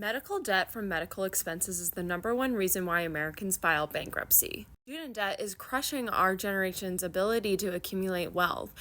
Medical debt from medical expenses is the number one reason why Americans file bankruptcy. Student debt is crushing our generation's ability to accumulate wealth.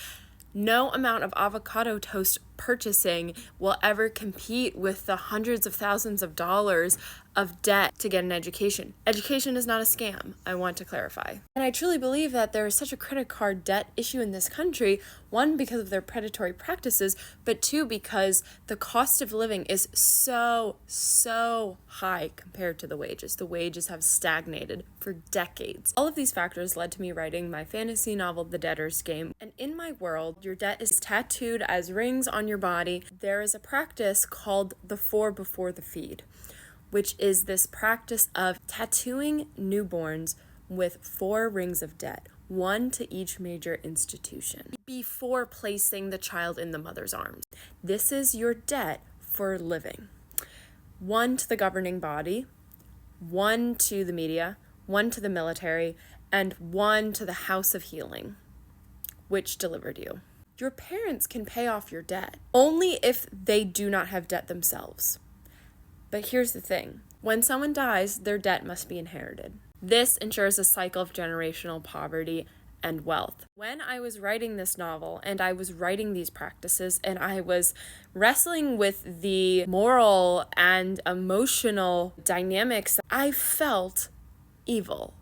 No amount of avocado toast purchasing will ever compete with the hundreds of thousands of dollars of debt to get an education. Education is not a scam, I want to clarify. And I truly believe that there is such a credit card debt issue in this country, one, because of their predatory practices, but two, because the cost of living is so high compared to the wages. The wages have stagnated for decades. All of these factors led to me writing my fantasy novel, The Debtor's Game. And in my world, your debt is tattooed as rings on your body. There is a practice called the 4 before the feed, which is this practice of tattooing newborns with 4 rings of debt, 1 to each major institution, before placing the child in the mother's arms. This is your debt for living. 1 to the governing body, 1 to the media, 1 to the military, and 1 to the House of Healing, which delivered you. Your parents can pay off your debt only if they do not have debt themselves. But here's the thing. When someone dies, their debt must be inherited. This ensures a cycle of generational poverty and wealth. When I was writing this novel and I was writing these practices and I was wrestling with the moral and emotional dynamics, I felt evil.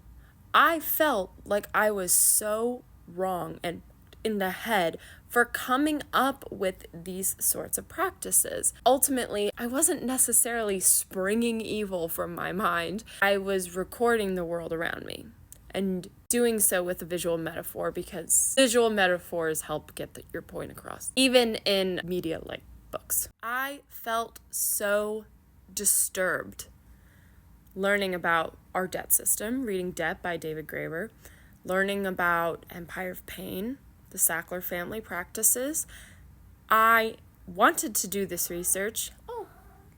I felt like I was so wrong and in the head for coming up with these sorts of practices. Ultimately, I wasn't necessarily springing evil from my mind. I was recording the world around me and doing so with a visual metaphor, because visual metaphors help get your point across, even in media like books. I felt so disturbed learning about our debt system, reading Debt by David Graeber, learning about Empire of Pain, the Sackler family practices. I wanted to do this research. Oh,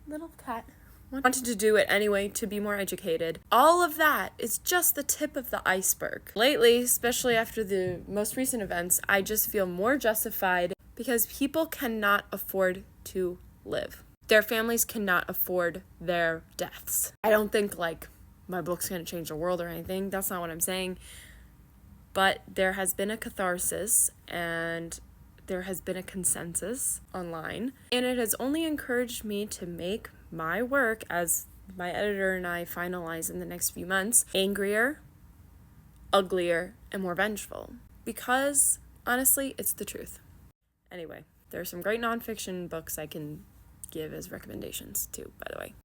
little cat. Wanted to do it anyway to be more educated. All of that is just the tip of the iceberg. Lately, especially after the most recent events, I just feel more justified because people cannot afford to live. Their families cannot afford their deaths. I don't think my book's gonna change the world or anything. That's not what I'm saying. But there has been a catharsis and there has been a consensus online, and it has only encouraged me to make my work, as my editor and I finalize in the next few months, angrier, uglier, and more vengeful. Because, honestly, it's the truth. Anyway, there are some great nonfiction books I can give as recommendations too, by the way.